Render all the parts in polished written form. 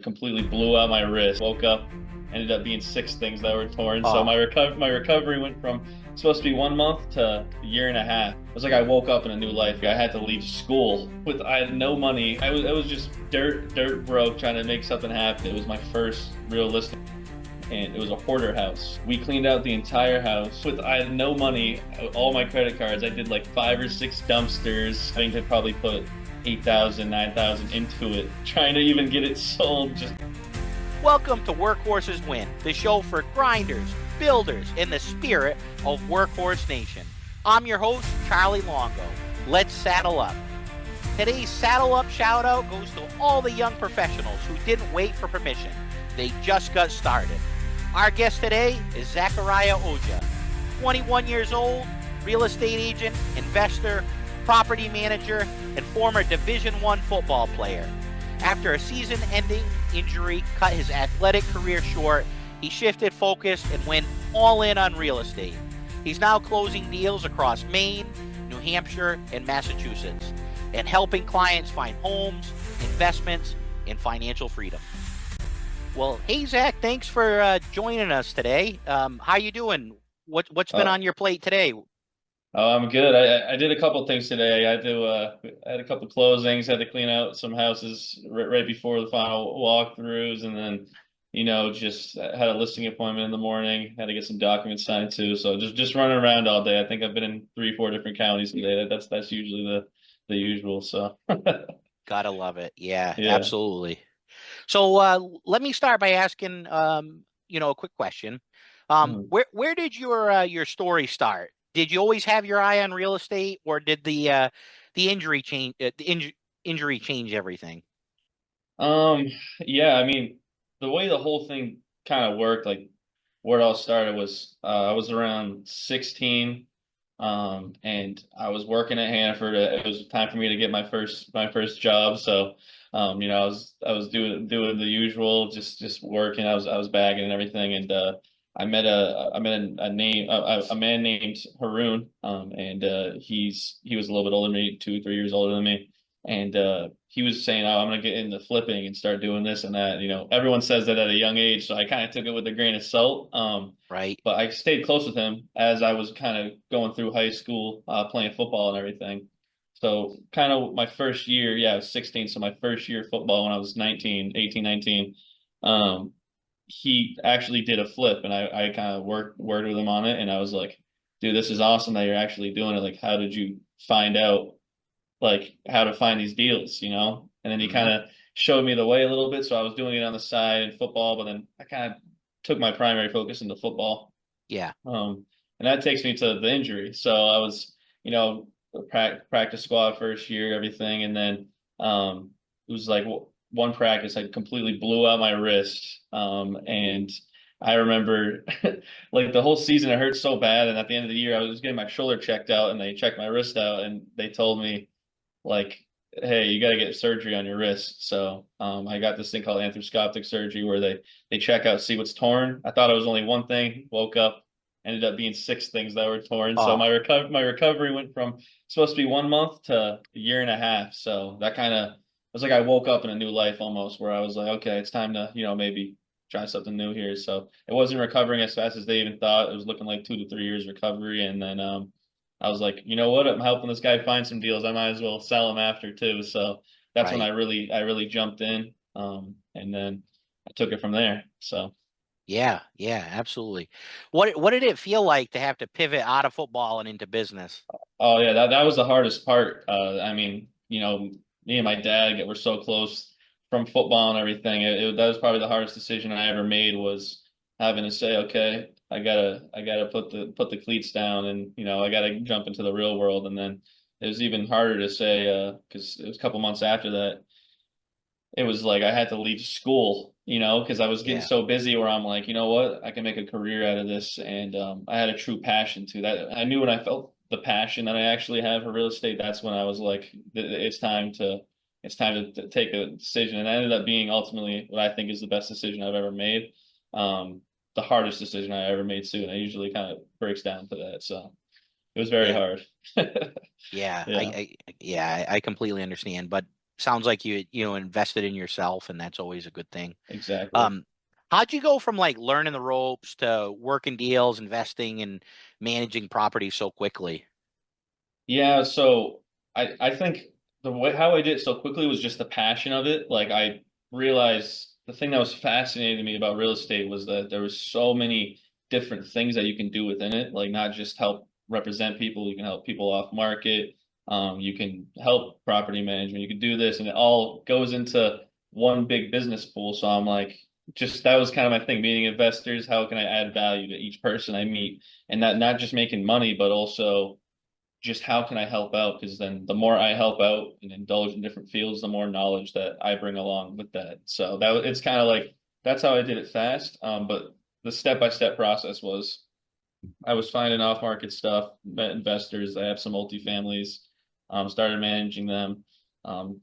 completely blew out my wrist. Woke up, ended up being six things that were torn. So Oh, my recovery went from supposed to be 1 month to a year and a half. It was like I woke up in a new life. I had to leave school with I had no money. I was just dirt broke trying to make something happen. It was my first realistic, and it was a hoarder house. We cleaned out the entire house with I had no money, all my credit cards. I did like 5 or 6 dumpsters. I think I probably put 8,000, 9,000 into it, trying to even get it sold. Just welcome to Workhorses Win, the show for grinders, builders, in the spirit of Workhorse Nation. I'm your host, Charlie Longo. Let's saddle up. Today's saddle up shout out goes to all the young professionals who didn't wait for permission. They just got started. Our guest today is Zachariah Oja, 21 years old, real estate agent, investor, property manager, and former Division I football player. After a season-ending injury cut his athletic career short, he shifted focus and went all in on real estate. He's now closing deals across Maine, New Hampshire, and Massachusetts, and helping clients find homes, investments, and financial freedom. Well, hey Zach, thanks for joining us today. How you doing? What's been uh, on your plate today? I'm good. I did a couple things today. I had a couple closings. Had to clean out some houses right before the final walkthroughs, and then just had a listing appointment in the morning. Had to get some documents signed too. So just running around all day. I think I've been in 3, 4 different counties today. That's usually the usual. So Gotta love it. Yeah, yeah. absolutely. So let me start by asking, a quick question. Hmm. Where did your story start? Did you always have your eye on real estate, or did the injury change injury change everything? Um, yeah, I mean, the way the whole thing kind of worked, like where it all started was I was around 16, and I was working at Hannaford. It was time for me to get my first job. So, I was doing the usual, just working. I was bagging and everything, and I met a man named Haroon, and he was a little bit older than me, 2, 3 years older than me, and he was saying, "Oh, I'm gonna get into flipping and start doing this and that." Everyone says that at a young age, so I kind of took it with a grain of salt. Right. But I stayed close with him as I was kind of going through high school, playing football and everything. So kind of my first year, yeah, I was 16. So my first year of football when I was 19, 18, 19, um, he actually did a flip, and I kind of worked with him on it. And I was like, dude, this is awesome that you're actually doing it. Like, how did you find out like how to find these deals? And then he Hmm. kind of showed me the way a little bit. So I was doing it on the side in football, but then I kind of took my primary focus into football. Yeah. And that takes me to the injury. So I was, practice squad first year, everything, and then it was like one practice I completely blew out my wrist. And I remember like the whole season it hurt so bad, and at the end of the year I was getting my shoulder checked out, and they checked my wrist out, and they told me like, hey, you got to get surgery on your wrist. So I got this thing called arthroscopic surgery where they check out, see what's torn. I thought it was only one thing. Woke up, ended up being six things that were torn. So Oh, my recovery went from supposed to be 1 month to a year and a half. So that kind of was like I woke up in a new life almost, where I was like, okay, it's time to maybe try something new here. So it wasn't recovering as fast as they even thought. It was looking like 2 to 3 years recovery, and then I was like, you know what? I'm helping this guy find some deals. I might as well sell him after too. So that's when I right. really jumped in. And then I took it from there. So Yeah, yeah, absolutely. What did it feel like to have to pivot out of football and into business? oh yeah, that was the hardest part. I mean, me and my dad were so close from football and everything. That was probably the hardest decision I ever made, was having to say, okay, I gotta put the cleats down, and I gotta jump into the real world. And then it was even harder to say, because it was a couple months after that. It was like I had to leave school, because I was getting Yeah, so busy, where I'm like, you know what, I can make a career out of this. And I had a true passion to that. I knew when I felt the passion that I actually have for real estate, that's when I was like, it's time to take a decision. And it ended up being ultimately what I think is the best decision I've ever made. The hardest decision I ever made too. And it usually kind of breaks down to that. So it was very yeah, hard. yeah. Yeah. I completely understand. But sounds like you invested in yourself, and that's always a good thing. Exactly. Um, how'd you go from like learning the ropes to working deals, investing, and managing property so quickly? Yeah, so I think the way how I did it so quickly was just the passion of it. Like I realized the thing that was fascinating me about real estate was that there was so many different things that you can do within it. Like not just help represent people, you can help people off market. You can help property management. You can do this, and it all goes into one big business pool. So I'm like, just that was kind of my thing, meeting investors. How can I add value to each person I meet, and not just making money, but also just how can I help out? Because then the more I help out and indulge in different fields, the more knowledge that I bring along with that. So it's kind of like that's how I did it fast. But the step-by-step process was I was finding off-market stuff, met investors. I have some multifamilies, started managing them,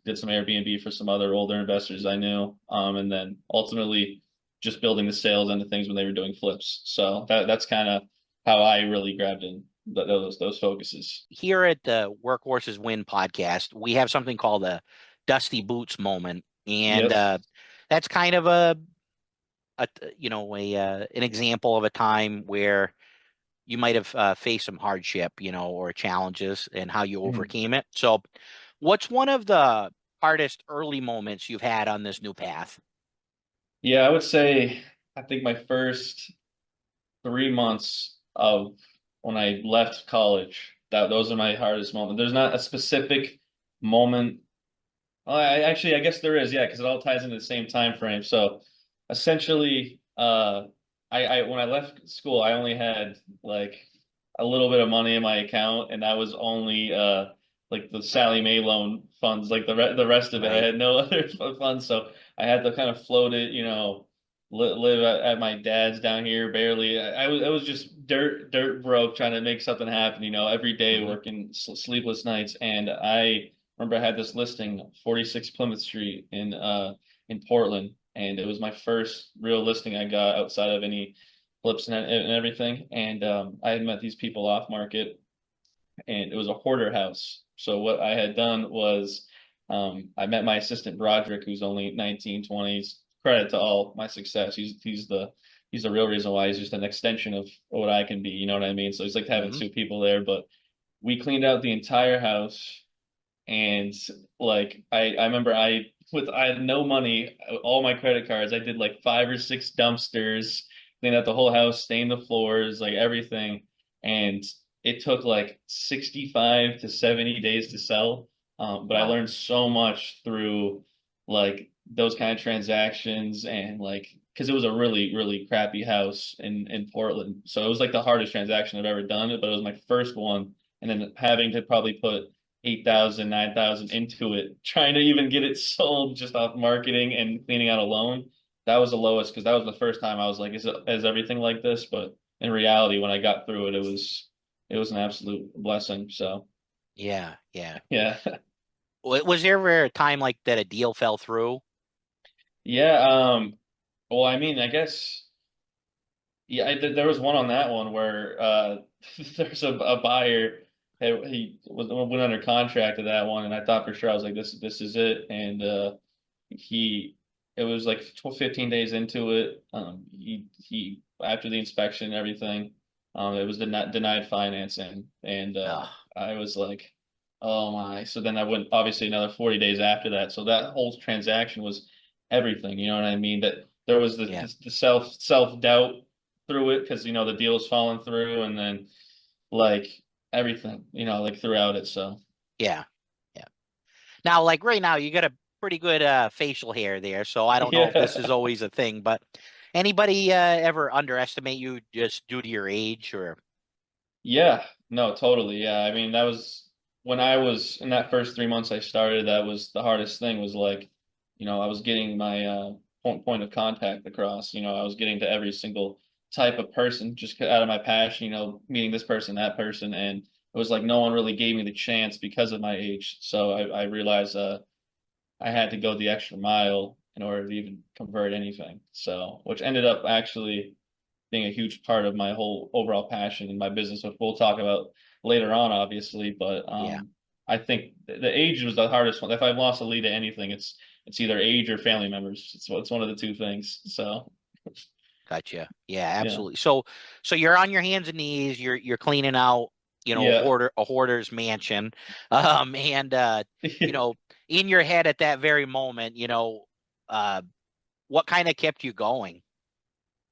did some Airbnb for some other older investors I knew, and then ultimately just building the sales end of things when they were doing flips. So that's kind of how I really grabbed in those focuses. Here at the Workhorses Win podcast, we have something called a Dusty Boots moment, and Yep. that's kind of a a an example of a time where you might have faced some hardship, or challenges, and how you Mhm. overcame it. So, what's one of the hardest early moments you've had on this new path? Yeah, I would say I think my first 3 months of when I left college, that those are my hardest moments. There's not a specific moment. Well, I guess there is, yeah, because it all ties into the same time frame. So essentially, I when I left school, I only had like a little bit of money in my account, and that was only like the Sally Mae loan funds. Like the rest of it, I Right. had no other funds, so I had to kind of float it, live at my dad's down here barely. I was just dirt broke trying to make something happen, every day Hmm. working sleepless nights, and I remember I had this listing, 46 Plymouth Street in Portland, and it was my first real listing I got outside of any flips and everything. And I had met these people off market, and it was a hoarder house. So what I had done was I met my assistant Broderick, who's only 19, 20s. Credit to all my success. He's the real reason why he's just an extension of what I can be. You know what I mean? So it's like having Hmm. two people there, but we cleaned out the entire house and like I remember I had no money, all my credit cards. I did like 5 or 6 dumpsters, cleaned out the whole house, stained the floors, like everything. And it took like 65 to 70 days to sell. But I Wow. learned so much through like those kind of transactions and like because it was a really, really crappy house in Portland. So it was like the hardest transaction I've ever done, but it was my first one. And then having to probably put 8,000, 9,000 into it, trying to even get it sold just off marketing and cleaning out a loan. That was the lowest because that was the first time I was like, is everything like this? But in reality, when I got through it, it was an absolute blessing. So Yeah, yeah. yeah. Was there ever a time like that a deal fell through? Yeah. Well, I mean, I guess yeah, there was one on that one where there's a buyer. Went under contract to that one, and I thought for sure I was like, this is it. And he it was like 15 days into it. He after the inspection and everything, it was denied financing, and Oh, I was like, oh my. So then I went obviously another 40 days after that. So that whole transaction was everything. You know what I mean? That there was yeah, the self doubt through it because the deal was falling through, and then like everything, like throughout it. So yeah, yeah. Now, like right now, you got a pretty good facial hair there, so I don't know if this is yeah. always a thing, but anybody ever underestimate you just due to your age or? Yeah, no, totally. Yeah. I mean, that was when I was in that first 3 months I started, that was the hardest thing was like, I was getting my point of contact across, I was getting to every single type of person just out of my passion, meeting this person, that person, and it was like no one really gave me the chance because of my age. So I realized I had to go the extra mile in order to even convert anything. So, which ended up actually being a huge part of my whole overall passion in my business, which we'll talk about later on, obviously. But Yeah, I think the age was the hardest one. If I've lost a lead to anything, it's either age or family members. It's one of the two things. So Gotcha. Yeah, yeah, absolutely. So you're on your hands and knees, you're cleaning out, yeah. a hoarder's mansion. And in your head at that very moment, uh what kind of kept you going?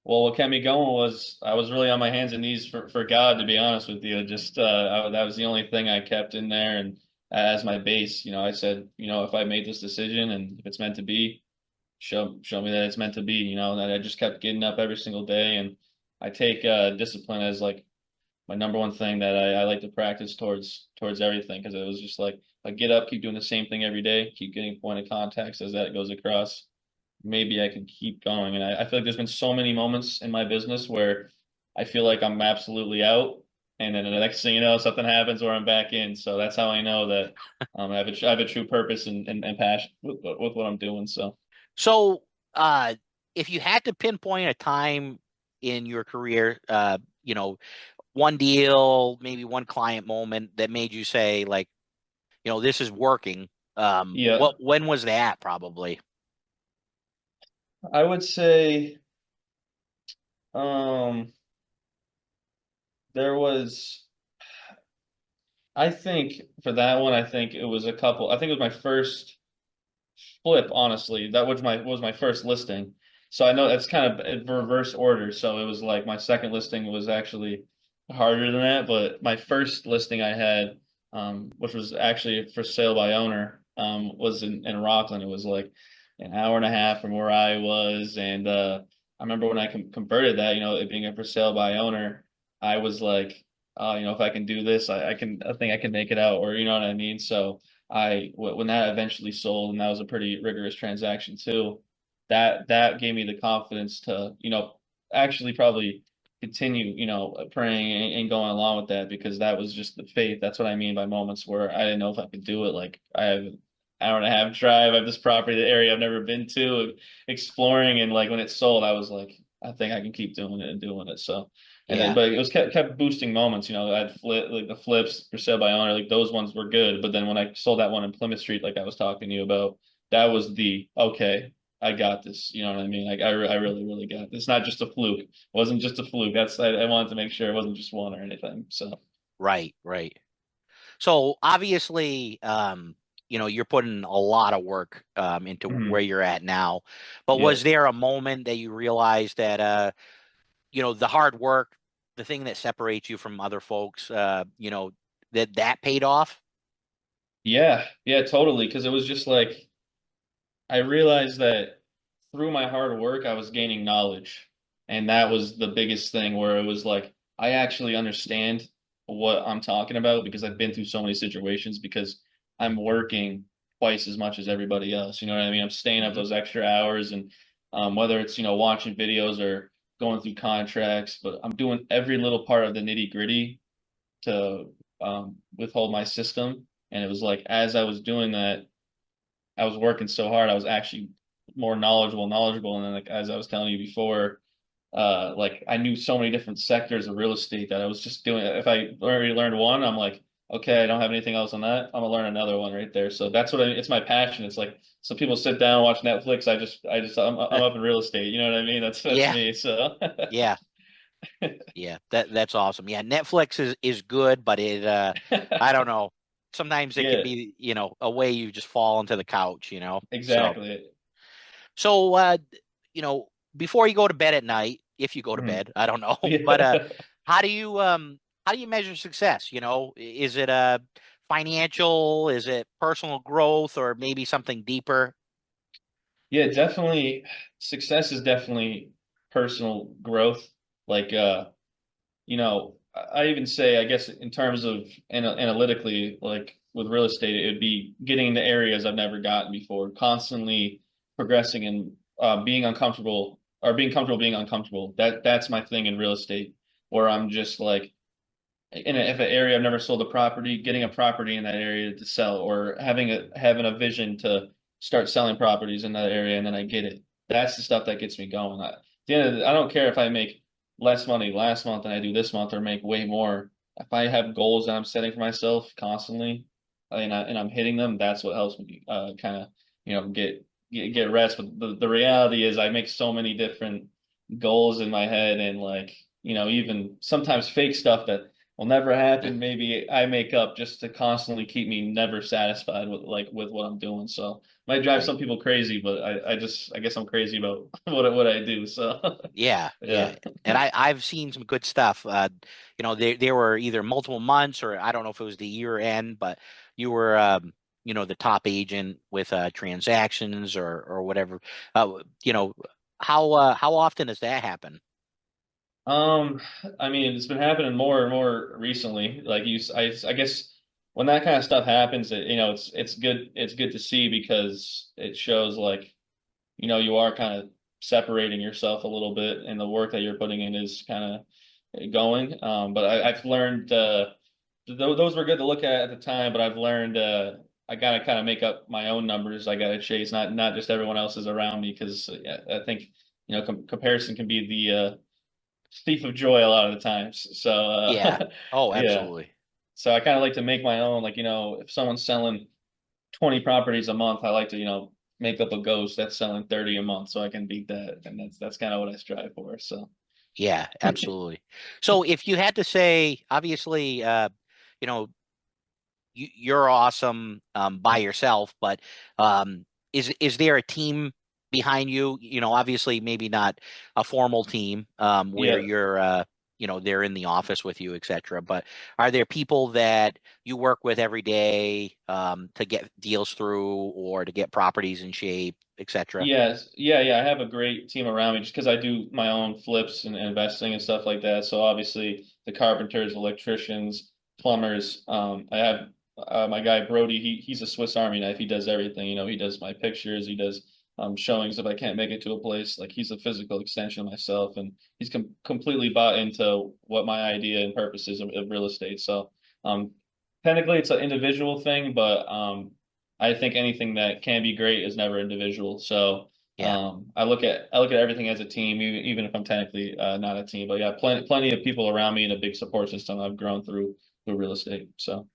Well, what kept me going was I was really on my hands and knees for God, to be honest with you. Just that was the only thing I kept in there, and as my base, I said, if I made this decision and if it's meant to be, show me that it's meant to be. That I just kept getting up every single day, and I take discipline as like my number one thing that I like to practice towards everything because it was just like I get up, keep doing the same thing every day, keep getting point of contacts as that goes across maybe I can keep going. And I feel like there's been so many moments in my business where I feel like I'm absolutely out. And then the next thing you know, something happens where I'm back in. So that's how I know that I have a true purpose and passion with what I'm doing. So So, uh, if you had to pinpoint a time in your career, one deal, maybe one client moment that made you say, like, this is working. yeah, When was that probably? I would say um, there was, I think for that one, I think it was a couple, I think it was my first flip, honestly. That was my first listing. So I know that's kind of in reverse order. So it was like my second listing was actually harder than that, but my first listing I had, which was actually for sale by owner, was in Rockland. It was like an hour and a half from where I was, and I remember when I converted that, it being a for sale by owner, I was like, if I can do this, I think I can make it out, or you know what I mean. So when that eventually sold, and that was a pretty rigorous transaction too, that gave me the confidence to, actually probably continue, praying and going along with that because that was just the faith. That's what I mean by moments where I didn't know if I could do it. Like I have an hour and a half drive, I have this property, the area I've never been to, exploring, and like when it sold, I was like, I think I can keep doing it and doing it. So and then, Yeah, but it was kept boosting moments. I'd flip like the flips for sale by owner, like those ones were good. But then when I sold that one in Plymouth Street, like I was talking to you about, that was the okay, I got this. You know what I mean? Like I really, really got this. Not just a fluke. It wasn't just a fluke. I wanted to make sure it wasn't just one or anything. So right, right. So obviously, you're putting a lot of work into where mhm. you're at now. But Yeah, was there a moment that you realized that the hard work, the thing that separates you from other folks, that paid off? yeah, totally. Because it was just like I realized that through my hard work, I was gaining knowledge. And that was the biggest thing where it was like, I actually understand what I'm talking about because I've been through so many situations because I'm working twice as much as everybody else. You know what I mean? I'm staying up Hmm. those extra hours and whether it's, watching videos or going through contracts, but I'm doing every little part of the nitty gritty to withhold my system. And it was like, as I was doing that, I was working so hard, I was actually more knowledgeable. And then, like as I was telling you before, like I knew so many different sectors of real estate that I was just doing. If I already learned one, I'm like, okay, I don't have anything else on that. I'm gonna learn another one right there. So that's it's my passion. It's like some people sit down and watch Netflix. I'm up in real estate. You know what I mean? That's Yeah, me. So yeah, yeah. That's awesome. Yeah, Netflix is good, but I don't know. Sometimes it can yeah, be, a way you just fall into the couch, So exactly. so before you go to bed at night, if you go to Mhm. bed, I don't know, but Yeah. how do you how do you measure success? Is it financial? Is it personal growth, or maybe something deeper? Yeah, definitely. Success is definitely personal growth. Like, I even say, I guess, in terms of analytically, like with real estate, it would be getting into areas I've never gotten before, constantly progressing and being uncomfortable or being comfortable being uncomfortable. That's my thing in real estate, where I'm just like, if an area I've never sold a property, getting a property in that area to sell, or having a vision to start selling properties in that area, and then I get it. That's the stuff that gets me going. At the end of I don't care if I make less money last month than I do this month, or make way more. If I have goals that I'm setting for myself constantly, and I'm hitting them, that's what helps me kind of get rest. But the reality is I make so many different goals in my head, and like even sometimes fake stuff that will never happen. Maybe I make up just to constantly keep me never satisfied with what I'm doing. So might drive Right. some people crazy, but I guess I'm crazy about what I do. So Yeah, yeah. yeah. And I've seen some good stuff. There were either multiple months or I don't know if it was the year end, but you were the top agent with transactions or whatever. You know, how often does that happen? Um, I mean, it's been happening more and more recently. I guess when that kind of stuff happens, it's good to see because it shows like, you are kind of separating yourself a little bit, and the work that you're putting in is kind of going. But I've learned those were good to look at the time, but I've learned I gotta kind of make up my own numbers. I gotta chase not just everyone else's around me because I think comparison can be the thief of joy a lot of the times. So Yeah. Oh, yeah. absolutely. So I kind of like to make my own, like, if someone's selling 20 properties a month, I like to, make up a ghost that's selling 30 a month so I can beat that. And that's kind of what I strive for. So Yeah, absolutely. So if you had to say, obviously, you know, you're awesome by yourself, but is there a team behind you? Obviously maybe not a formal team where yeah. you're they're in the office with you, etc. But are there people that you work with every day to get deals through or to get properties in shape, etc.? Yes. Yeah. I have a great team around me just because I do my own flips and investing and stuff like that. So obviously the carpenters, electricians, plumbers. I have my guy Brody. He's a Swiss Army knife. He does everything. He does my pictures. He does showings if I can't make it to a place. Like he's a physical extension of myself, and he's completely bought into what my idea and purpose is of real estate. So um, technically it's an individual thing, but I think anything that can be great is never individual. So Yeah. I look at everything as a team, even if I'm technically not a team. But yeah, plenty of people around me and a big support system I've grown through real estate. So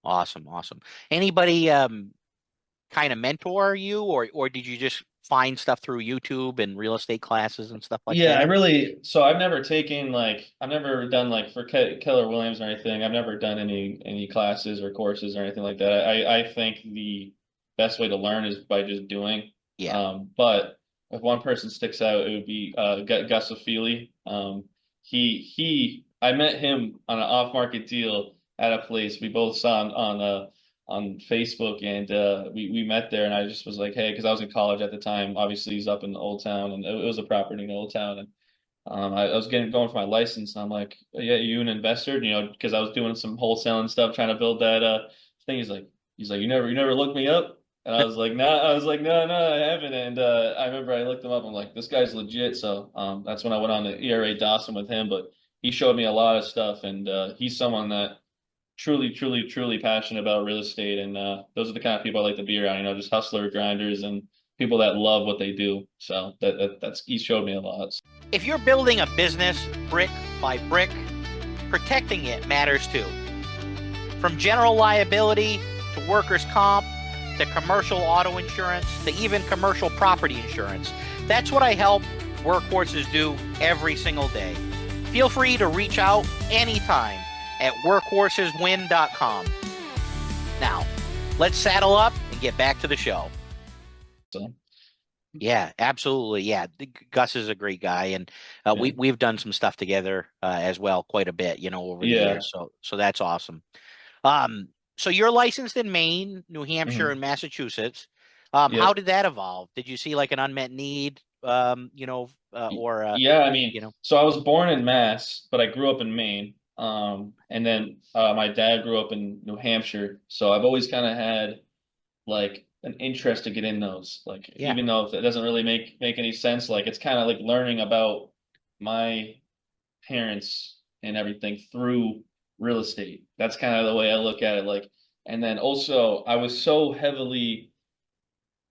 Awesome, awesome. Anybody kind of mentor you, or did you just find stuff through YouTube and real estate classes and stuff like yeah, that? I've never done like for Keller Williams or anything. I've never done any classes or courses or anything like that. I think the best way to learn is by just doing. Yeah. But if one person sticks out, it would be Gus Ofili. I met him on an off-market deal at a place we both saw on Facebook, and we met there, and I just was like, hey, because I was in college at the time. Obviously, he's up in the Old Town, and it was a property in the Old Town, and I was going for my license, and I'm like, yeah, you an investor? Because I was doing some wholesaling stuff, trying to build that thing. He's like, you never looked me up, and I was like, nah, no, I haven't, and I remember I looked him up. I'm like, this guy's legit. So that's when I went on the ERA Dawson with him, but he showed me a lot of stuff, and he's someone that truly passionate about real estate, and those are the kind of people I like to be around. Just hustler grinders and people that love what they do. So that's he showed me a lot. If you're building a business brick by brick, protecting it matters too. From general liability to workers' comp to commercial auto insurance to even commercial property insurance. That's what I help workhorses do every single day. Feel free to reach out anytime at workhorseswin.com. Now, let's saddle up and get back to the show. So Yeah, absolutely. Yeah, Gus is a great guy, and yeah, we've done some stuff together as well, quite a bit, over the yeah, years. So that's awesome. Um, so you're licensed in Maine, New Hampshire, hmm and Massachusetts. How yep. did that evolve? Did you see like an unmet need, or Yeah, I mean, you know, so I was born in Mass, but I grew up in Maine. And then my dad grew up in New Hampshire, so I've always kind of had like an interest to get in those. Like, yeah, even though it doesn't really make any sense, like it's kind of like learning about my parents and everything through real estate. That's kind of the way I look at it. Like, and then also I was so heavily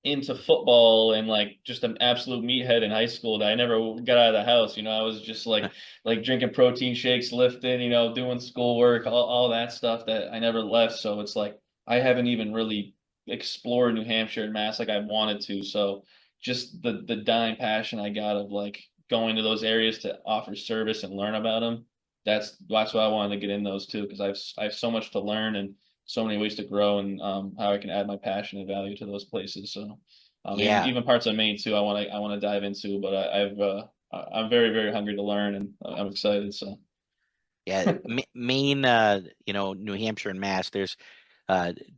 into football and like just an absolute meathead in high school that I never got out of the house. I was just like drinking protein shakes, lifting, doing schoolwork, all that stuff that I never left. So it's like I haven't even really explored New Hampshire and Mass like I wanted to. So just the dying passion I got of like going to those areas to offer service and learn about them. That's why I wanted to get in those too, because I have so much to learn and so many ways to grow, and how I can add my passion and value to those places. So Yeah. even parts of Maine too, I want to dive into, but I'm very, very hungry to learn, and I'm excited. So Yeah, Maine, New Hampshire and Mass, there's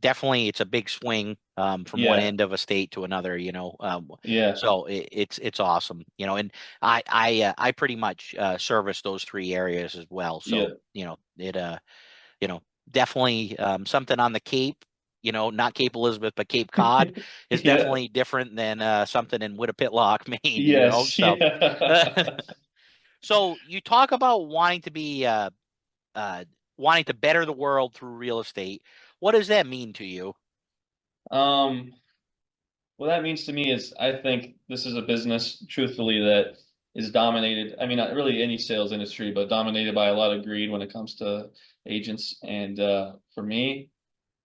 definitely it's a big swing from one yeah, end of a state to another, yeah, so it's awesome, and I pretty much service those three areas as well. So, yeah, you know, definitely something on the Cape, not Cape Elizabeth, but Cape Cod is yeah. definitely different than something in Whippet-Lock, Maine, Yes, so yeah. so you talk about uh, wanting to better the world through real estate. What does that mean to you? Um, what that means to me is I think this is a business, truthfully, that is dominated. I mean, not really any sales industry, but dominated by a lot of greed when it comes to agents. And for me,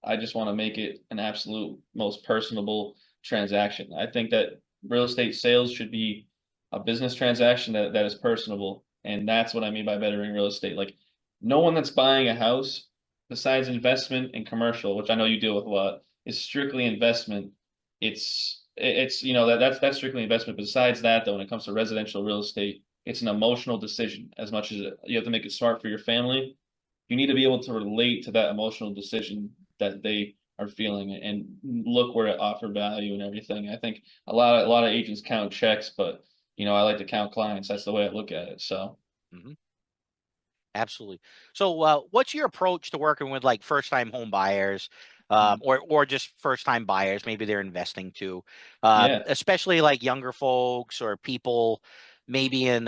I just want to make it an absolute most personable transaction. I think that real estate sales should be a business transaction that is personable. And that's what I mean by bettering real estate. Like no one that's buying a house, besides investment and commercial, which I know you deal with a lot, is strictly investment. It's that's strictly investment. Besides that, though, when it comes to residential real estate, it's an emotional decision as much as you have to make it smart for your family. You need to be able to relate to that emotional decision that they are feeling and look where it offer value and everything. I think a lot of agents count checks, but I like to count clients. That's the way I look at it. So Hmm. Absolutely. So, what's your approach to working with like first-time home buyers, or just first-time buyers? Maybe they're investing too, yeah, especially like younger folks or people maybe in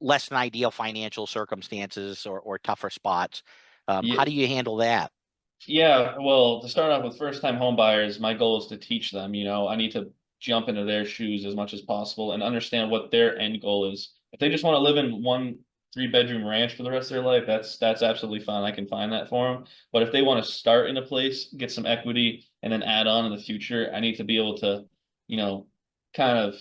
less than ideal financial circumstances or tougher spots. yeah, How do you handle that? yeah. Well, to start off with first-time home buyers, my goal is to teach them. I need to jump into their shoes as much as possible and understand what their end goal is. If they just want to live in one three-bedroom ranch for the rest of their life, that's absolutely fine. I can find that for them. But if they want to start in a place, get some equity, and then add on in the future, I need to be able to, you know, kind of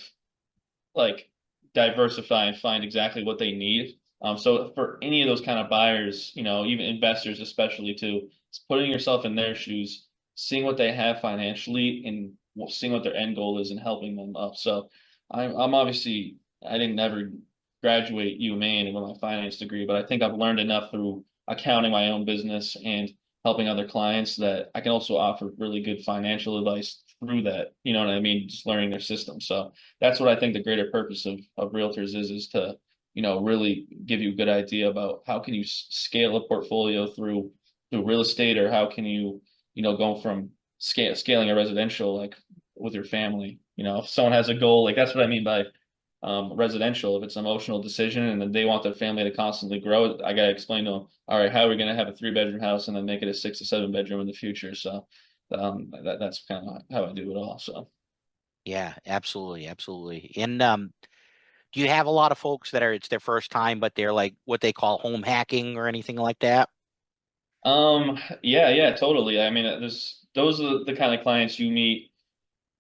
like diversify and find exactly what they need. So for any of those kind of buyers, even investors especially too, it's putting yourself in their shoes, seeing what they have financially and seeing what their end goal is and helping them up. So I'm obviously I didn't never graduate UMaine with my finance degree, but I think I've learned enough through accounting my own business and helping other clients that I can also offer really good financial advice through that. You know what I mean? Just learning their system. So that's what I think the greater purpose of realtors is to, really give you a good idea about how can you scale a portfolio through real estate, or how can you, go from scaling a residential like with your family. If someone has a goal, like that's what I mean by residential. If it's an emotional decision and then they want their family to constantly grow, I gotta explain to them, all right, how are we gonna have a three-bedroom house and then make it a 6 to 7 bedroom in the future? So that's kind of how I do it all. So. Yeah, absolutely, absolutely. And do you have a lot of folks that it's their first time, but they're like what they call home hacking or anything like that? Yeah, yeah, totally. I mean, those are the kind of clients you meet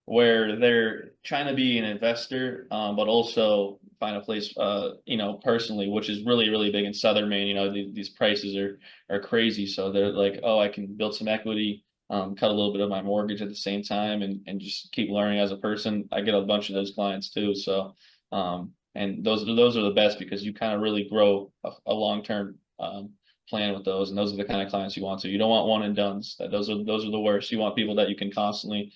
where they're trying to be an investor, but also find a place, personally, which is really, really big in Southern Maine. These prices are crazy, so they're like, oh, I can build some equity, cut a little bit of my mortgage at the same time, and just keep learning as a person. I get a bunch of those clients too. So, and those are the best because you kind of really grow a long-term plan with those, and those are the kind of clients you want to. You don't want one and dones. Those are the worst. You want people that you can constantly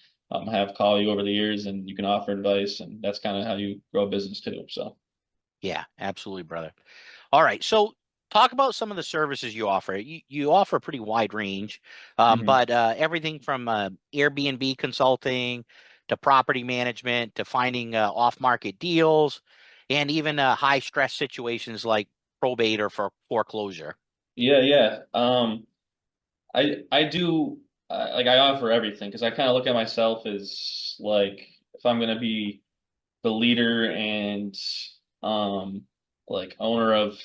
have call you over the years and you can offer advice, and that's kind of how you grow a business too. So, Yeah, absolutely, brother. All right. So talk about some of the services you offer. You offer a pretty wide range, mhm. but everything from Airbnb consulting to property management to finding off-market deals and even high stress situations like probate or for foreclosure. Yeah, yeah. I do like I offer everything because I kind of look at myself as like if I'm gonna be the leader and like owner of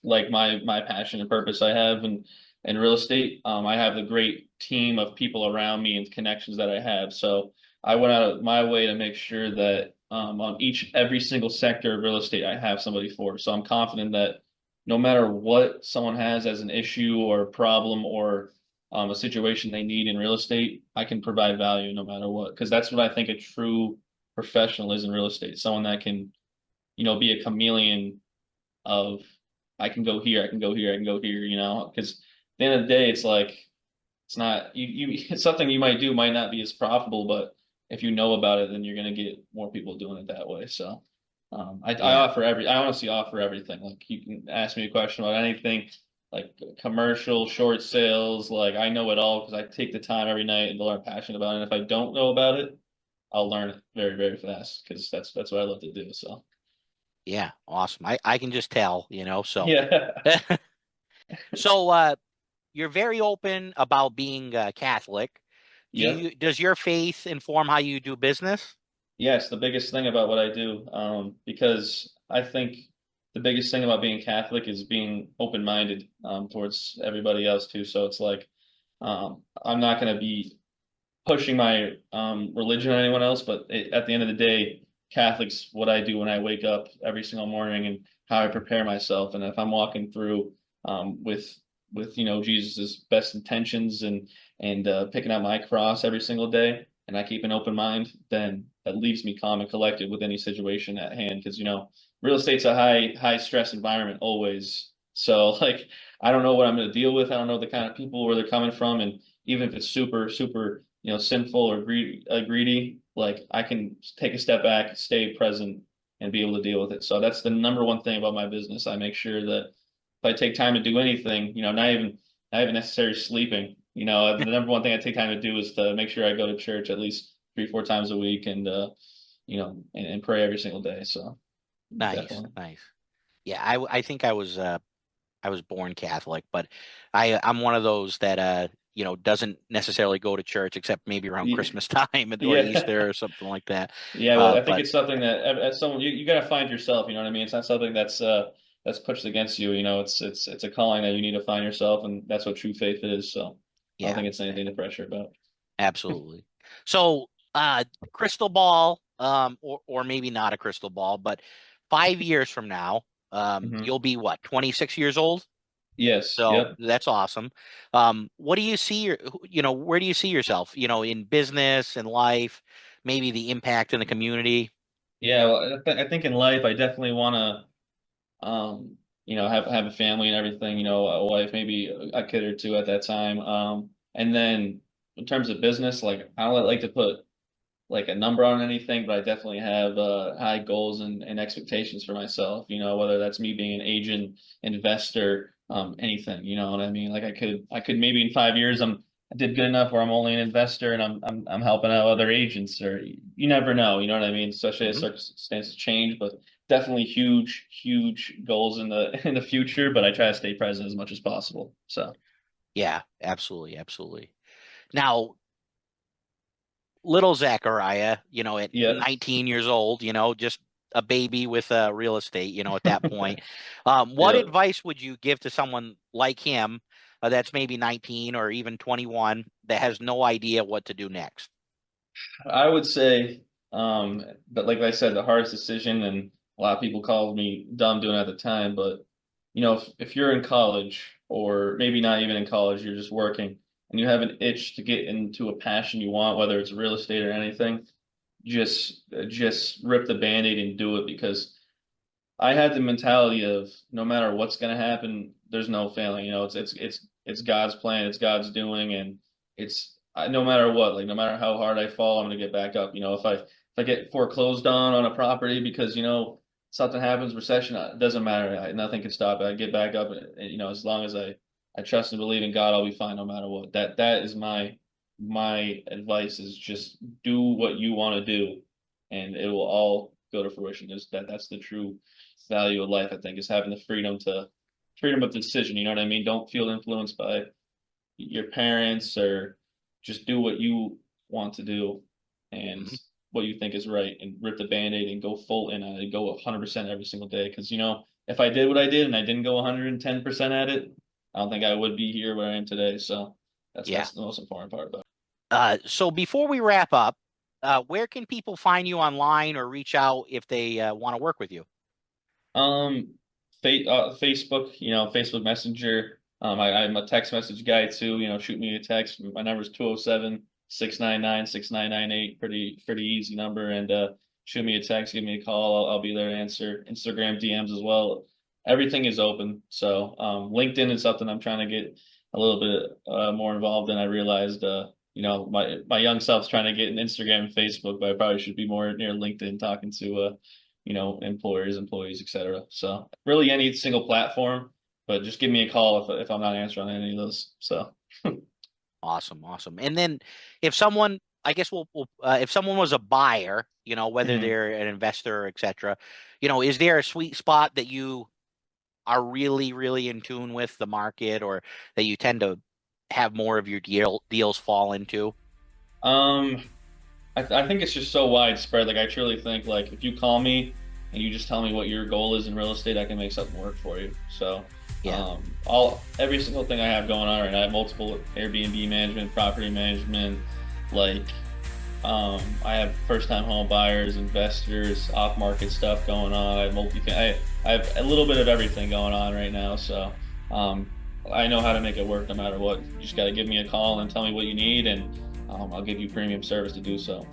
like my passion and purpose I have, and in real estate. I have a great team of people around me and connections that I have. So I went out of my way to make sure that on every single sector of real estate, I have somebody for. So I'm confident that no matter what someone has as an issue or problem or a situation they need in real estate, I can provide value no matter what. Because that's what I think a true professional is in real estate. Someone that can, be a chameleon of I can go here, I can go here, I can go here, because at the end of the day, it's like it's not it's something you might do might not be as profitable, but if you know about it, then you're gonna get more people doing it that way. So Yeah. I honestly offer everything. Like you can ask me a question about anything, like commercial, short sales, like I know it all because I take the time every night and learn passionate about it. And if I don't know about it, I'll learn it very, very fast because that's what I love to do. So Yeah. Awesome. I can just tell, so. yeah. So, you're very open about being Catholic. Yep. Does your faith inform how you do business? Yes, the biggest thing about what I do, because I think the biggest thing about being Catholic is being open-minded towards everybody else too. So it's like I'm not going to be pushing my religion on anyone else, but at the end of the day, Catholic's what I do when I wake up every single morning and how I prepare myself. And if I'm walking through with Jesus's best intentions and picking up my cross every single day, and I keep an open mind, then that leaves me calm and collected with any situation at hand. Because real estate's a high stress environment always. So like I don't know what I'm going to deal with. I don't know the kind of people where they're coming from, and even if it's super super sinful or greedy, like I can take a step back, stay present, and be able to deal with it. So that's the number one thing about my business. I make sure that if I take time to do anything, not even necessarily sleeping, the number one thing I take time to do is to make sure I go to church at least 3, 4 times a week and and pray every single day. So Nice, definitely. nice. Yeah, I think I was born Catholic, but I'm one of those that doesn't necessarily go to church except maybe around Yeah. Christmas time or Yeah. Easter or something like that. Yeah, well, I think But it's something that as someone you got to find yourself, you know what I mean? It's not something that's pushed against you, it's a calling that you need to find yourself and that's what true faith is. So I don't yeah, think it's anything to pressure about. absolutely. So, crystal ball, or maybe not a crystal ball, but 5 years from now, Hmm. you'll be what, 26 years old? Yes, So yep. that's awesome. What do you see where do you see yourself, in business and life, maybe the impact in the community? Yeah, well, I think in life I definitely want to have a family and everything, a wife, maybe a kid or two at that time. And then in terms of business, like I don't like to put like a number on anything, but I definitely have high goals and expectations for myself, whether that's me being an agent, investor, anything, you know what I mean? Like I could maybe in 5 years I did good enough where I'm only an investor and I'm helping out other agents or you never know, you know what I mean? Especially as Hmm. circumstances change, but definitely huge, huge goals in the in the future, but I try to stay present as much as possible. So Yeah, absolutely, absolutely. Now, little Zachariah, at yeah. 19 years old, just a baby with real estate, at that point. What Yeah. advice would you give to someone like him, that's maybe 19 or even 21, that has no idea what to do next? I would say, but like I said, the hardest decision, and a lot of people called me dumb doing it at the time, but if you're in college or maybe not even in college, you're just working and you have an itch to get into a passion you want, whether it's real estate or anything, just rip the band-aid and do it because I had the mentality of no matter what's going to happen, there's no failing. It's God's plan, it's God's doing, and no matter what, like no matter how hard I fall, I'm going to get back up. If I get foreclosed on a property because something happens, recession, it doesn't matter. Nothing can stop it. I get back up, and, as long as I trust and believe in God, I'll be fine no matter what. That is my advice is just do what you want to do, and it will all go to fruition. That's the true value of life, I think, is having the freedom of decision. You know what I mean? Don't feel influenced by your parents or just do what you want to do and Mhm. what you think is right and rip the band-aid and go full in on it and go 100% every single day. Because, if I did what I did and I didn't go 110% at it, I don't think I would be here where I am today. So Yeah. that's the most important part about it. So before we wrap up, where can people find you online or reach out if they want to work with you? Um, Facebook, Facebook Messenger. I'm a text message guy too. Shoot me a text. My number is 207-699-6998. Pretty easy number. And shoot me a text, give me a call. I'll be there to answer. Instagram DMs as well. Everything is open. So LinkedIn is something I'm trying to get a little bit more involved in. I realized my young self's trying to get in Instagram and Facebook, but I probably should be more near LinkedIn talking to employers, employees, etc. So really any single platform, but just give me a call if I'm not answering any of those. So Awesome, awesome. And then if someone, I guess if someone was a buyer, whether mhm. they're an investor, et cetera, is there a sweet spot that you are really, really in tune with the market, or that you tend to have more of your deals fall into? um, I think it's just so widespread. Like I truly think like if you call me and you just tell me what your goal is in real estate, I can make something work for you. So Yeah. all every single thing I have going on right now, I have multiple Airbnb management, property management, like I have first time home buyers, investors, off market stuff going on. I have I have a little bit of everything going on right now. So um, I know how to make it work no matter what. You just got to give me a call and tell me what you need, and I'll give you premium service to do so.